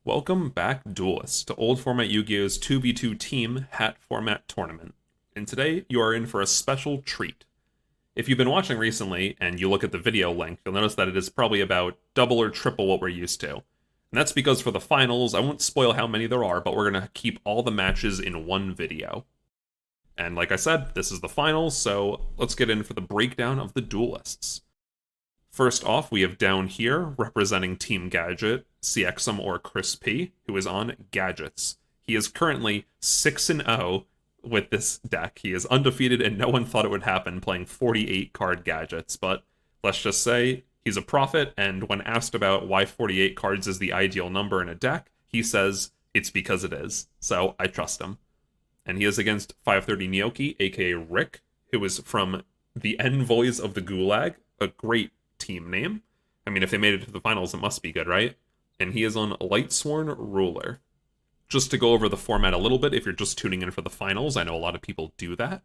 Welcome back, duelists, to old format Yu-Gi-Oh's 2v2 team hat format tournament. And today, you are in for a special treat. If you've been watching recently, and you look at the video link, you'll notice that it is probably about double or triple what we're used to. And that's because for the finals, I won't spoil how many there are, but we're going to keep all the matches in one video. And like I said, this is the finals, so let's get in for the breakdown of the duelists. First off, we have down here, representing Team Gadget, CXM or Chris P, who is on Gadgets. He is currently 6-0 with this deck. He is undefeated, and no one thought it would happen playing 48 card Gadgets, but let's just say he's a prophet, and when asked about why 48 cards is the ideal number in a deck, he says it's because it is. So I trust him. And he is against 530 Nyoki, aka Rick, who is from the Envoys of the Gulag, a great team name. I mean, if they made it to the finals, it must be good, right? And he is on Lightsworn Ruler. Just to go over the format a little bit, if you're just tuning in for the finals, I know a lot of people do that.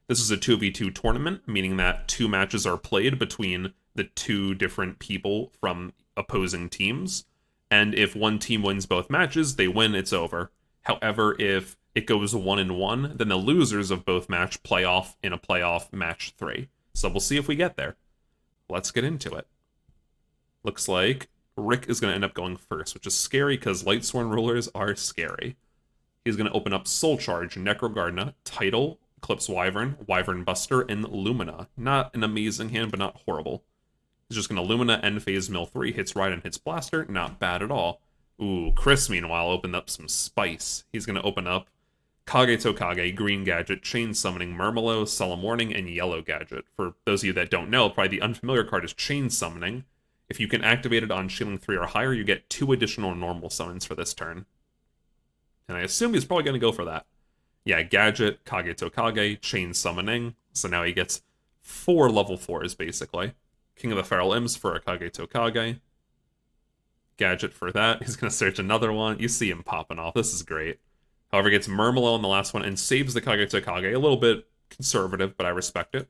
This is a 2v2 tournament, meaning that two matches are played between the two different people from opposing teams. And if one team wins both matches, they win, it's over. However, if it goes 1-1, then the losers of both match play off in a playoff match 3. So we'll see if we get there. Let's get into it. Looks like Rick is going to end up going first, which is scary because Lightsworn Rulers are scary. He's going to open up Soul Charge, Necrogardener, Tidal, Eclipse Wyvern, Wyvern Buster, and Lumina. Not an amazing hand, but not horrible. He's just going to Lumina, End Phase, Mill 3, hits Ride and hits Blaster. Not bad at all. Ooh, Chris, meanwhile, opened up some spice. He's going to open up Kage Tokage, Green Gadget, Chain Summoning, Murmelo, Solemn Warning, and Yellow Gadget. For those of you that don't know, probably the unfamiliar card is Chain Summoning. If you can activate it on Shielding 3 or higher, you get 2 additional normal summons for this turn. And I assume he's probably going to go for that. Yeah, Gadget, Kage Tokage, Chain Summoning. So now he gets 4 level 4s, basically. King of the Feral Imps for a Kage Tokage. Gadget for that. He's going to search another one. You see him popping off. This is great. However, gets Murmelo on the last one and saves the Kage Tokage. A little bit conservative, but I respect it.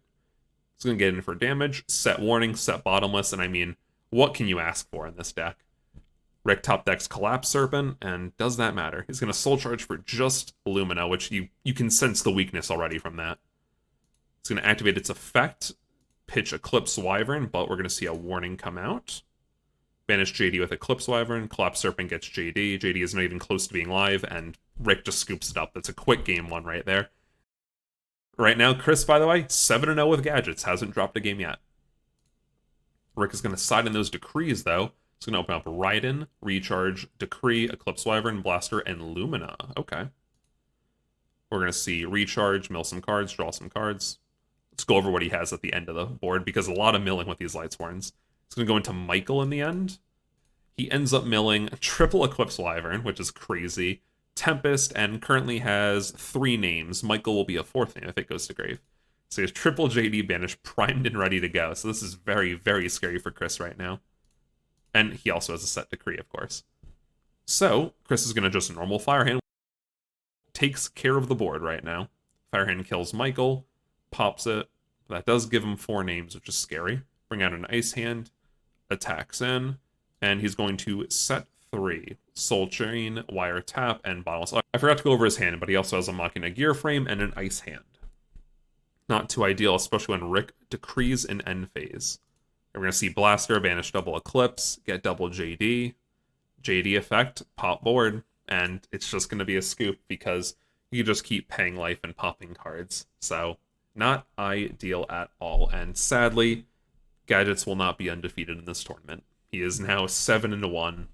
He's going to get in for damage, set Warning, set Bottomless, and I mean, what can you ask for in this deck? Rick top decks Collapse Serpent, and does that matter? He's going to Soul Charge for just Lumina, which you can sense the weakness already from that. It's going to activate its effect, pitch Eclipse Wyvern, but we're going to see a Warning come out. Banish JD with Eclipse Wyvern, Collapse Serpent gets JD. JD is not even close to being live, and Rick just scoops it up. That's a quick game one right there. Right now, Chris, by the way, 7-0 with Gadgets. Hasn't dropped a game yet. Rick is going to side in those Decrees, though. He's going to open up Raiden, Recharge, Decree, Eclipse Wyvern, Blaster, and Lumina. Okay. We're going to see Recharge, mill some cards, draw some cards. Let's go over what he has at the end of the board, because a lot of milling with these Lightsworns. He's going to go into Michael in the end. He ends up milling triple Eclipse Wyvern, which is crazy, Tempest, and currently has 3 names. Michael will be a 4th name if it goes to grave. So he has triple JD Banish primed and ready to go. So this is very, very scary for Chris right now. And he also has a set Decree, of course. So Chris is going to just normal Firehand. Takes care of the board right now. Firehand kills Michael, pops it. That does give him 4 names, which is scary. Bring out an Ice Hand, attacks in, and he's going to set 3. Soul Chain, Wire Tap, and Bottle. So I forgot to go over his hand, but he also has a Machina Gear Frame and an Ice Hand. Not too ideal, especially when Rick decrees an end phase. We're going to see Blaster, Vanish double Eclipse, get double JD. JD effect, pop board, and it's just going to be a scoop because you just keep paying life and popping cards. So, not ideal at all. And sadly, Gadgets will not be undefeated in this tournament. He is now 7-1.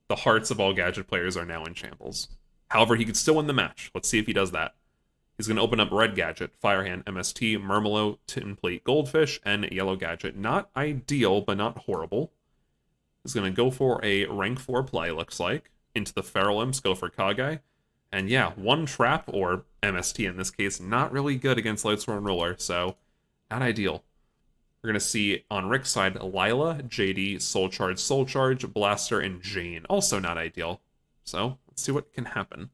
The hearts of all Gadget players are now in shambles. However, he could still win the match. Let's see if he does that. He's going to open up Red Gadget, Firehand, MST, Murmelo, Tin Plate, Goldfish, and Yellow Gadget. Not ideal, but not horrible. He's going to go for a rank 4 play, looks like. Into the Feral Imps, go for Kage. And yeah, 1 trap, or MST in this case, not really good against Lightsworn Ruler, so not ideal. We're going to see on Rick's side, Lila, JD, Soul Charge, Blaster, and Jane. Also not ideal. So, let's see what can happen.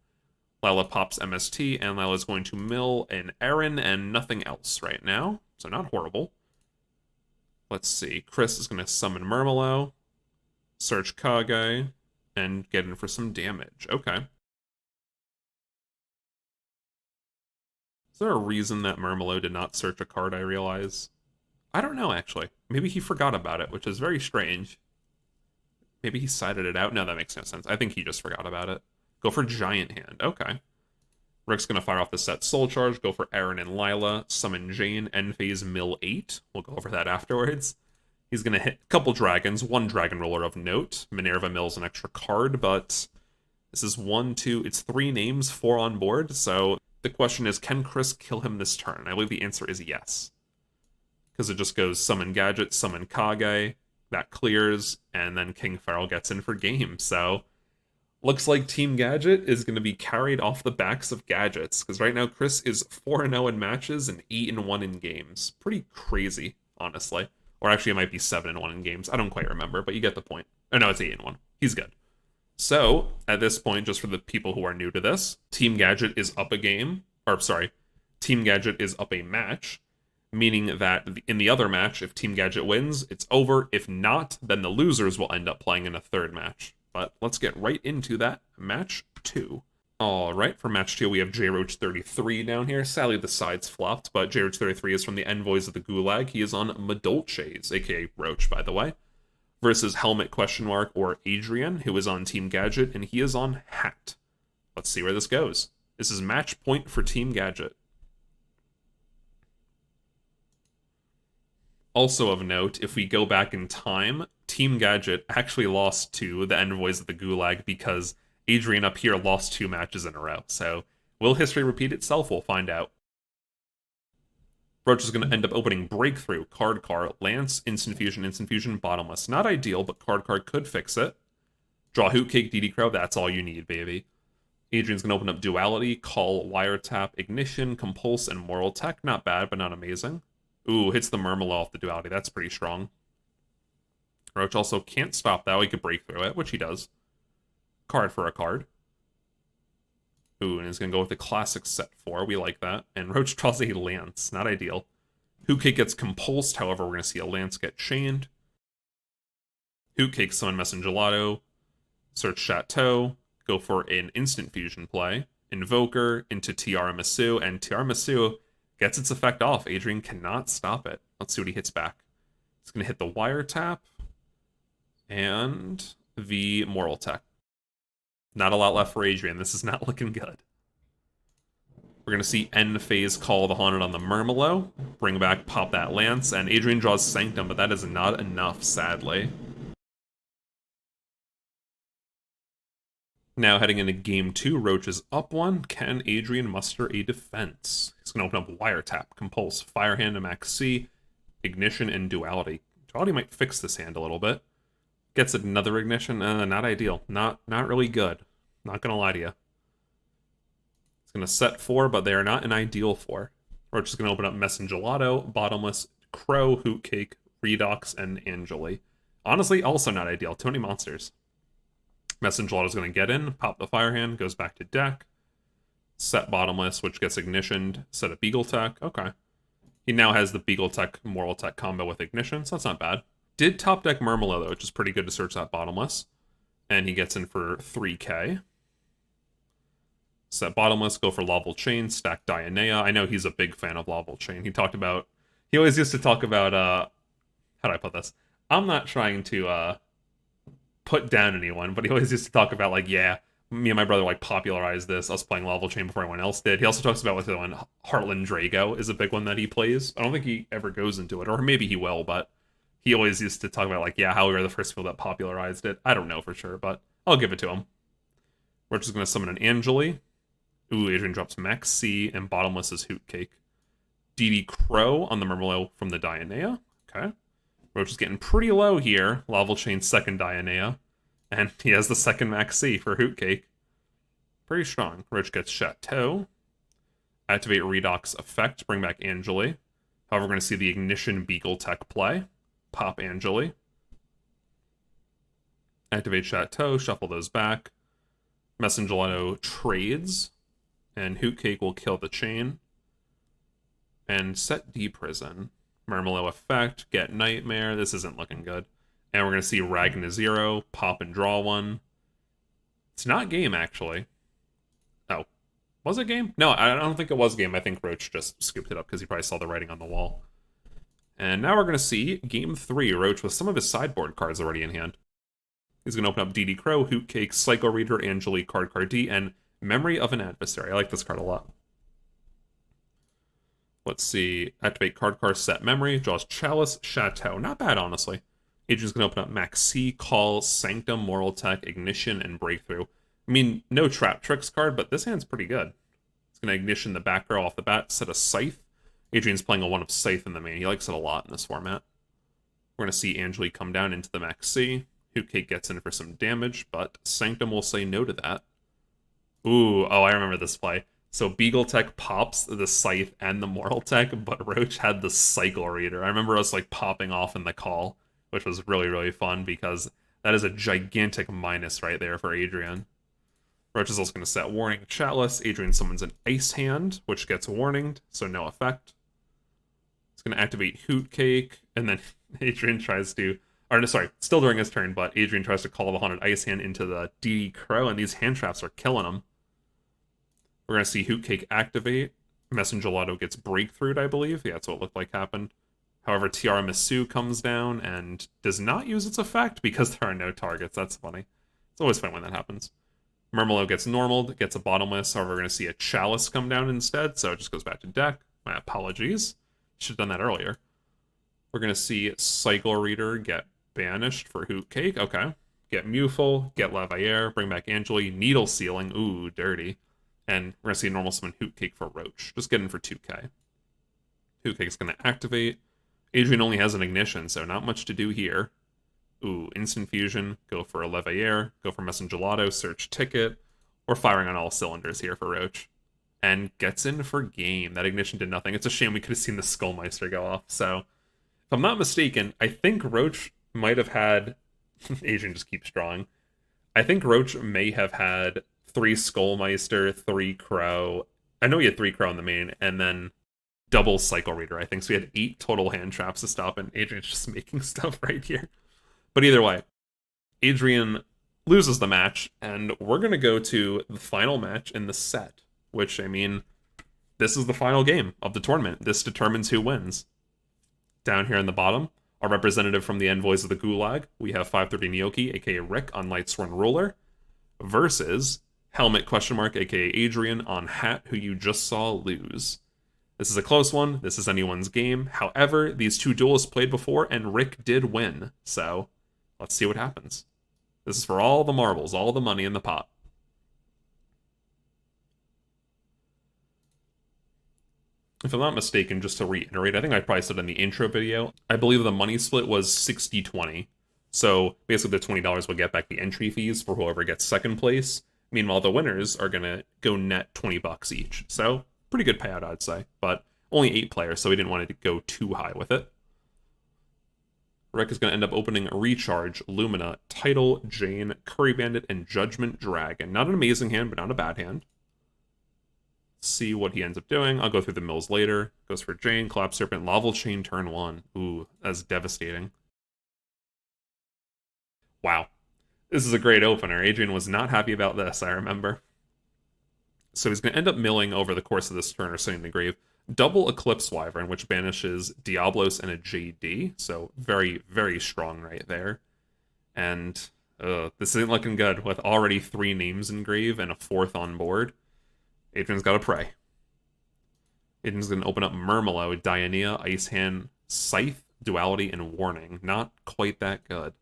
Lila pops MST, and Lila's going to mill an Aaron and nothing else right now. So not horrible. Let's see. Chris is going to summon Murmelo, search Kage, and get in for some damage. Okay. Is there a reason that Murmelo did not search a card, I realize? I don't know, actually. Maybe he forgot about it, which is very strange. Maybe he sided it out. No, that makes no sense. I think he just forgot about it. Go for Giant Hand. Okay. Rick's going to fire off the set Soul Charge, go for Aaron and Lila, summon Jane, end phase mill 8. We'll go over that afterwards. He's going to hit a couple dragons, one Dragon Roller of note. Minerva mills an extra card, but this is 1, 2, it's 3 names, 4 on board, so the question is, can Chris kill him this turn? I believe the answer is yes. Because it just goes summon Gadget, summon Kage, that clears, and then King Feral gets in for game, so looks like Team Gadget is going to be carried off the backs of Gadgets, because right now Chris is 4-0 in matches and 8-1 in games. Pretty crazy, honestly. Or actually, it might be 7-1 in games. I don't quite remember, but you get the point. Oh, no, it's 8-1. He's good. So, at this point, just for the people who are new to this, Team Gadget is up a game. Or, sorry, Team Gadget is up a match, meaning that in the other match, if Team Gadget wins, it's over. If not, then the losers will end up playing in a third match. But let's get right into that. Match 2. Alright, for match 2, we have J-Roach 33 down here. Sadly, the sides flopped, but J-Roach 33 is from the Envoys of the Gulag. He is on Madolches, aka Roach, by the way, versus Helmet or Adrian, who is on Team Gadget, and he is on Hat. Let's see where this goes. This is match point for Team Gadget. Also of note, if we go back in time, Team Gadget actually lost to the Envoys of the Gulag because Adrian up here lost 2 matches in a row. So, will history repeat itself? We'll find out. Roach is going to end up opening Breakthrough, Card, Lance, Instant Fusion, Bottomless. Not ideal, but Card could fix it. Draw Hoot Cake, DD Crow, that's all you need, baby. Adrian's going to open up Duality, Call, Wiretap, Ignition, Compulse, and Moral Tech. Not bad, but not amazing. Ooh, hits the Murmelo off the Duality. That's pretty strong. Roach also can't stop that. He could break through it, which he does. Card for a card. Ooh, and he's going to go with the classic set 4. We like that. And Roach draws a Lance. Not ideal. Hootcake gets compulsed. However, we're going to see a Lance get chained. Hootcake summon Messengelato. Search Chateau. Go for an instant fusion play. Invoker into Tiramisu. And Tiramisu gets its effect off. Adrian cannot stop it. Let's see what he hits back. He's going to hit the Wiretap. And the Moral Tech. Not a lot left for Adrian. This is not looking good. We're going to see end phase Call the Haunted on the Murmelo. Bring back Pop that Lance. And Adrian draws Sanctum, but that is not enough, sadly. Now heading into game 2, Roach is up 1. Can Adrian muster a defense? He's going to open up Wiretap, Compulse, Firehand to Max C, Ignition, and Duality. Duality might fix this hand a little bit. Gets another Ignition. Not ideal. Not really good. Not gonna lie to you. It's gonna set 4, but they are not an ideal 4. Roach is gonna open up Messengelato, Bottomless, Crow, Hootcake, Redox, and Angeli. Honestly, also not ideal. Too many monsters. Messengelato's gonna get in, pop the Firehand, goes back to deck. Set Bottomless, which gets Ignitioned. Set a Beagle Tech. Okay. He now has the Beagle Tech, Moral Tech combo with Ignition, so that's not bad. Did top deck Murmelo, though, which is pretty good to search that Bottomless. And he gets in for 3k. Set Bottomless, go for Laval Chain, stack Dionea. I know he's a big fan of Laval Chain. He always used to talk about, how do I put this? I'm not trying to, put down anyone, but he always used to talk about, like, yeah, me and my brother, like, popularized this, us playing Laval Chain before anyone else did. He also talks about, what's the one, Heartland Drago is a big one that he plays. I don't think he ever goes into it, or maybe he will, but he always used to talk about, like, yeah, how we were the first people that popularized it. I don't know for sure, but I'll give it to him. We're just going to summon an Angeli. Ooh, Adrian drops Max C, and Bottomless is Hootcake. DD Crow on the Murmelo from the Dionea. Okay. Roach is getting pretty low here. Laval Chain's second Dionea. And he has the second Max C for Hootcake. Pretty strong. Roach gets Chateau. Activate Redox effect. Bring back Angeli. However, we're going to see the Ignition Beagle Tech play. Pop Angeli. Activate Chateau, shuffle those back. Messengelato trades, and Hootcake will kill the chain. And set D-Prison. Murmelo effect, get Nightmare. This isn't looking good. And we're going to see Ragna 0, pop and draw 1. It's not game, actually. Oh, was it game? No, I don't think it was game. I think Roach just scooped it up because he probably saw the writing on the wall. And now we're going to see game 3, Roach with some of his sideboard cards already in hand. He's going to open up DD Crow, Hoot Cake, Psycho Reader, Angeli, Card D, and Memory of an Adversary. I like this card a lot. Let's see. Activate card set memory. Draws Chalice, Chateau. Not bad, honestly. Adrian's going to open up Maxi, Call, Sanctum, Moral Tech, Ignition, and Breakthrough. I mean, no Trap Tricks card, but this hand's pretty good. It's going to Ignition the back row off the bat, set a Scythe. Adrian's playing a 1 of Scythe in the main. He likes it a lot in this format. We're going to see Angeli come down into the Maxi. Hootcake gets in for some damage, but Sanctum will say no to that. Ooh, oh, I remember this play. So Beagle Tech pops the Scythe and the Moral Tech, but Roach had the Cycle Reader. I remember us like popping off in the call, which was really, really fun because that is a gigantic minus right there for Adrian. Roach is also going to set Warning Chalice. Adrian summons an Ice Hand, which gets warninged, so no effect. It's going to activate Hootcake, and then Adrian tries to... Or, no, sorry, still during his turn, but Adrian tries to call the Haunted Ice Hand into the DD Crow, and these hand traps are killing him. We're going to see Hootcake activate. Messenger Lotto gets breakthroughed, I believe. Yeah, that's what it looked like happened. However, Tiara Misu comes down and does not use its effect because there are no targets. That's funny. It's always fun when that happens. Murmelo gets normaled, gets a bottomless. However, we're going to see a Chalice come down instead, so it just goes back to deck. My apologies. Should have done that earlier. We're going to see Cycle Reader get banished for Hootcake. Okay. Get Muful, get Lavayer, bring back Angeli, Needle Sealing. Ooh, dirty. And we're going to see a normal summon Hootcake for Roach. Just get in for 2k. Hootcake's going to activate. Adrian only has an Ignition, so not much to do here. Ooh, Instant Fusion. Go for a Levayer. Go for Messenger Lotto. Search Ticket. We're firing on all cylinders here for Roach. And gets in for game. That Ignition did nothing. It's a shame we could have seen the Skullmeister go off. So, if I'm not mistaken, I think Roach might have had... Adrian just keeps drawing. I think Roach may have had 3 Skullmeister, 3 Crow. I know he had 3 Crow in the main, and then double Cycle Reader, I think. So he had 8 total hand traps to stop, and Adrian's just making stuff right here. But either way, Adrian loses the match, and we're going to go to the final match in the set, which, I mean, this is the final game of the tournament. This determines who wins. Down here in the bottom, our representative from the Envoys of the Gulag, we have 530 Nyoki, aka Rick, on Lightsworn Ruler, versus Helmet aka Adrian on Hat, who you just saw lose. This is a close one. This is anyone's game. However, these two duelists played before, and Rick did win. So, let's see what happens. This is for all the marbles, all the money in the pot. If I'm not mistaken, just to reiterate, I think I probably said in the intro video, I believe the money split was 60-20. So basically the $20 will get back the entry fees for whoever gets second place. Meanwhile, the winners are going to go net $20 each. So pretty good payout, I'd say. But only 8 players, so we didn't want to go too high with it. Rick is going to end up opening Recharge, Lumina, Title, Jane, Curry Bandit, and Judgment Dragon. Not an amazing hand, but not a bad hand. See what he ends up doing. I'll go through the mills later. Goes for Jane, Collapse Serpent, Laval Chain, turn 1. Ooh, that's devastating. Wow. This is a great opener. Adrian was not happy about this, I remember. So he's going to end up milling over the course of this turn or sitting in the grave. Double Eclipse Wyvern, which banishes Diablos and a JD. So very, very strong right there. And this isn't looking good with already 3 names in grave and a 4th on board. Adrian's got to pray. Adrian's going to open up Murmelo, Dianea, Ice Hand, Scythe, Duality, and Warning. Not quite that good.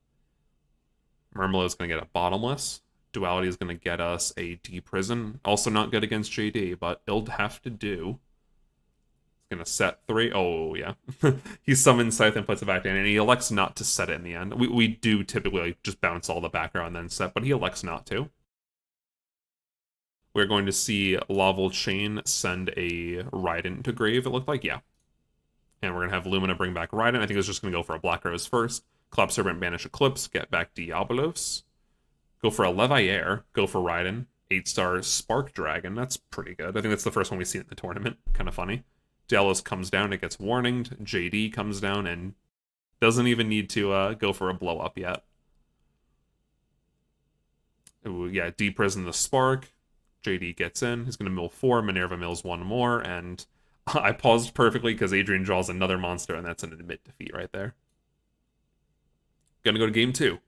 Murmelo's going to get a Bottomless. Duality is going to get us a D-Prison. Also not good against JD, but it'll have to do. He's going to set 3. Oh, yeah. He summons Scythe and puts it back in, and he elects not to set it in the end. We do typically just bounce all the background and then set, but he elects not to. We're going to see Laval Chain send a Raiden to grave, it looked like, yeah. And we're going to have Lumina bring back Raiden. I think it's just going to go for a Black Rose first. Collapse Serpent, banish Eclipse, get back Diablos. Go for a Levayer, go for Raiden. 8-star Spark Dragon, that's pretty good. I think that's the first one we've seen in the tournament. Kind of funny. Diablos comes down, it gets warninged. JD comes down and doesn't even need to go for a blow up yet. Ooh, yeah, deprison the spark. JD gets in. He's going to mill 4. Minerva mills 1 more. And I paused perfectly because Adrian draws another monster, and that's an admit defeat right there. Gonna go to game 2.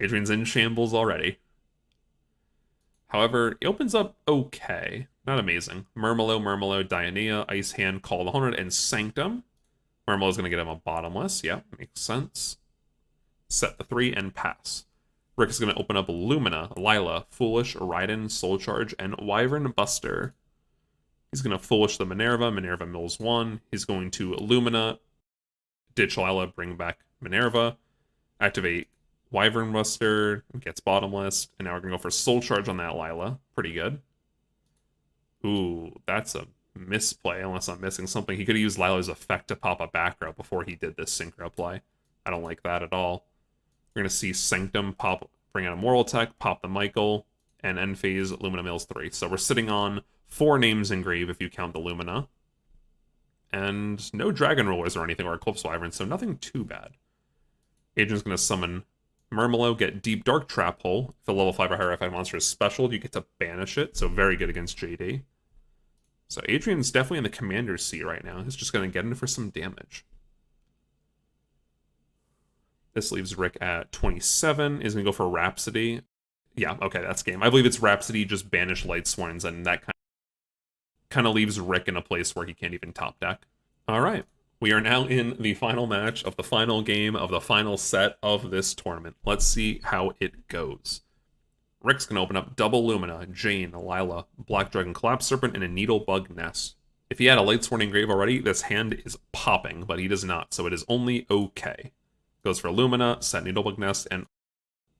Adrian's in shambles already. However, it opens up okay. Not amazing. Murmelo, Dianea, Ice Hand, Call the 100, and Sanctum. Murmelo's going to get him a bottomless. Yeah, makes sense. Set the 3 and pass. Rick is going to open up Lumina, Lila, Foolish, Raiden, Soul Charge, and Wyvern Buster. He's going to Foolish the Minerva. Minerva mills 1. He's going to Lumina, ditch Lila, bring back Minerva. Activate Wyvern Buster, gets bottomless, and now we're going to go for Soul Charge on that Lila. Pretty good. Ooh, that's a misplay, unless I'm missing something. He could have used Lila's effect to pop a back row before he did this synchro play. I don't like that at all. We're going to see Sanctum pop, bring out a Moral Tech, pop the Michael, and end phase Lumina mills 3. So we're sitting on 4 names engraved if you count the Lumina. And no Dragon Rollers or anything, or Eclipse Wyvern, so nothing too bad. Agent's going to summon Murmelo, get Deep Dark Trap Hole. If a level 5 or higher FI monster is special, you get to banish it, so very good against JD. So Adrian's definitely in the commander's seat right now. He's just going to get in for some damage. This leaves Rick at 27. He's going to go for Rhapsody. Yeah, okay, that's game. I believe it's Rhapsody, just banish Light Sworns, and that kind of leaves Rick in a place where he can't even top deck. All right. We are now in the final match of the final game of the final set of this tournament. Let's see how it goes. Rick's going to open up double Lumina, Jane, Lila, Black Dragon Collapse Serpent, and a Needlebug Nest. If he had a Light Sworn engrave already, this hand is popping, but he does not, so it is only okay. Goes for Lumina, set Needlebug Nest, and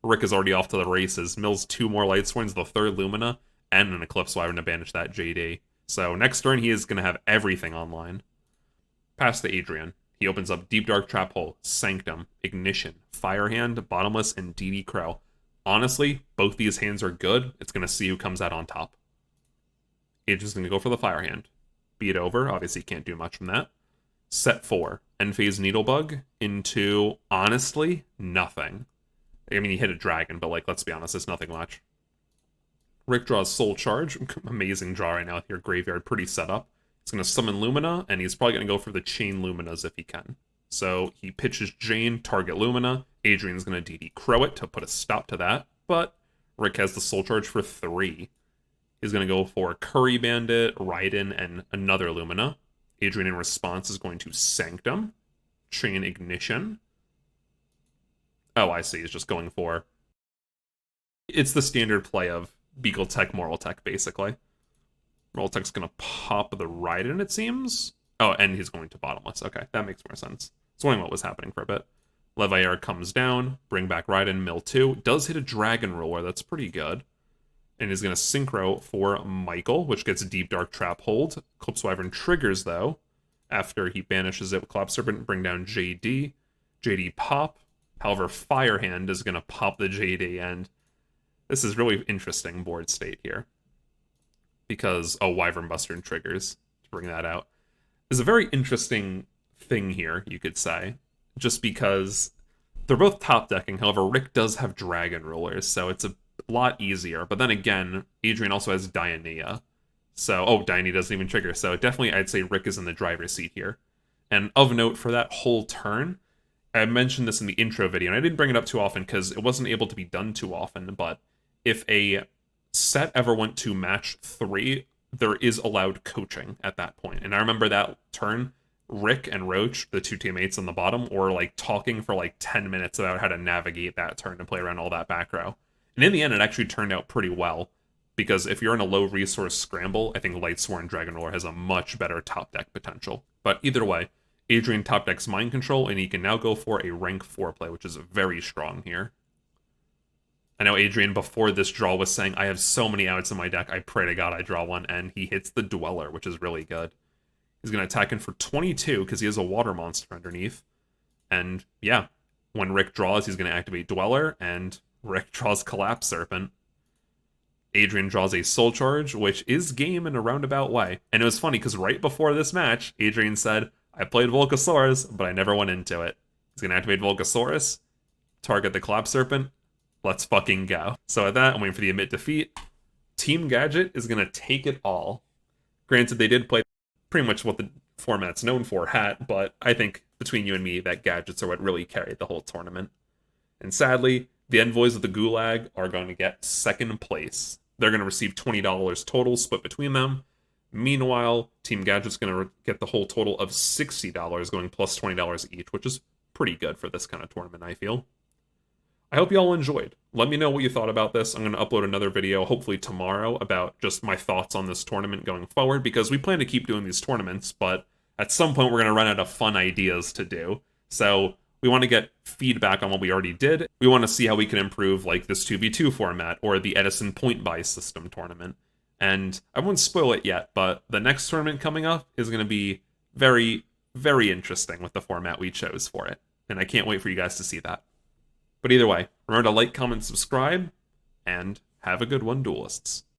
Rick is already off to the races. Mills 2 more Light Sworns, the 3rd Lumina, and an Eclipse Wyvern to banish that JD. So next turn, he is going to have everything online. Pass to Adrian. He opens up Deep Dark Trap Hole, Sanctum, Ignition, Firehand, Bottomless, and DD Crow. Honestly, both these hands are good. It's going to see who comes out on top. Adrian's going to go for the Firehand. Beat over. Obviously, can't do much from that. Set 4. End phase Needlebug into, honestly, nothing. I mean, he hit a dragon, but, like, let's be honest, it's nothing much. Rick draws Soul Charge. Amazing draw right now with your graveyard. Pretty set up. He's going to summon Lumina, and he's probably going to go for the Chain Luminas if he can. So he pitches Jane, target Lumina. Adrian's going to DD Crow it to put a stop to that, but Rick has the Soul Charge for 3. He's going to go for Curry Bandit, Raiden, and another Lumina. Adrian in response is going to Sanctum, Chain Ignition. Oh, I see. He's just going for... It's the standard play of Beagle Tech, Moral Tech, basically. Moral Tech's going to pop the Raiden, it seems. Oh, and he's going to Bottomless. Okay, that makes more sense. It's wondering what was happening for a bit. Leviair comes down, bring back Raiden, mill 2. Does hit a Dragon Roller, that's pretty good. And he's going to Synchro for Michael, which gets a Deep Dark Trap Hold. Eclipse Wyvern triggers, though, after he banishes it with Collapse Serpent, bring down JD. JD pop. However, Firehand is going to pop the JD, and this is really interesting board state here. Because, oh, Wyvern Buster and triggers to bring that out. Is a very interesting thing here, you could say. Just because they're both top decking. However, Rick does have Dragon Rollers, so it's a lot easier. But then again, Adrian also has Dianea. So, oh, Dianea doesn't even trigger. So definitely I'd say Rick is in the driver's seat here. And of note, for that whole turn, I mentioned this in the intro video, and I didn't bring it up too often because it wasn't able to be done too often, but if a set ever went to match 3, there is allowed coaching at that point. And I remember that turn, Rick and Roach, the 2 teammates on the bottom, were like talking for like 10 minutes about how to navigate that turn and play around all that back row. And in the end, it actually turned out pretty well, because if you're in a low resource scramble, I think Lightsworn Dragon Roar has a much better top deck potential. But either way, Adrian top decks Mind Control, and he can now go for a rank 4 play, which is very strong here. I know Adrian before this draw was saying, I have so many outs in my deck, I pray to God I draw one, and he hits the Dweller, which is really good. He's going to attack in for 22, because he has a water monster underneath. And yeah, when Rick draws, he's going to activate Dweller, and Rick draws Collapse Serpent. Adrian draws a Soul Charge, which is game in a roundabout way. And it was funny, because right before this match, Adrian said, I played Volcasaurus, but I never went into it. He's going to activate Volcasaurus, target the Collapse Serpent, Let's fucking go. So at that, I'm waiting for the admit defeat. Team Gadget is going to take it all. Granted, they did play pretty much what the format's known for, Hat, but I think between you and me, that Gadgets are what really carried the whole tournament. And sadly, the Envoys of the Gulag are going to get second place. They're going to receive $20 total split between them. Meanwhile, Team Gadget's going to get the whole total of $60, going plus $20 each, which is pretty good for this kind of tournament, I feel. I hope you all enjoyed. Let me know what you thought about this. I'm going to upload another video, hopefully tomorrow, about just my thoughts on this tournament going forward, because we plan to keep doing these tournaments, but at some point we're going to run out of fun ideas to do. So we want to get feedback on what we already did. We want to see how we can improve, like this 2v2 format or the Edison point buy system tournament. And I won't spoil it yet, but the next tournament coming up is going to be very, very interesting with the format we chose for it. And I can't wait for you guys to see that. But either way, remember to like, comment, subscribe, and have a good one, duelists.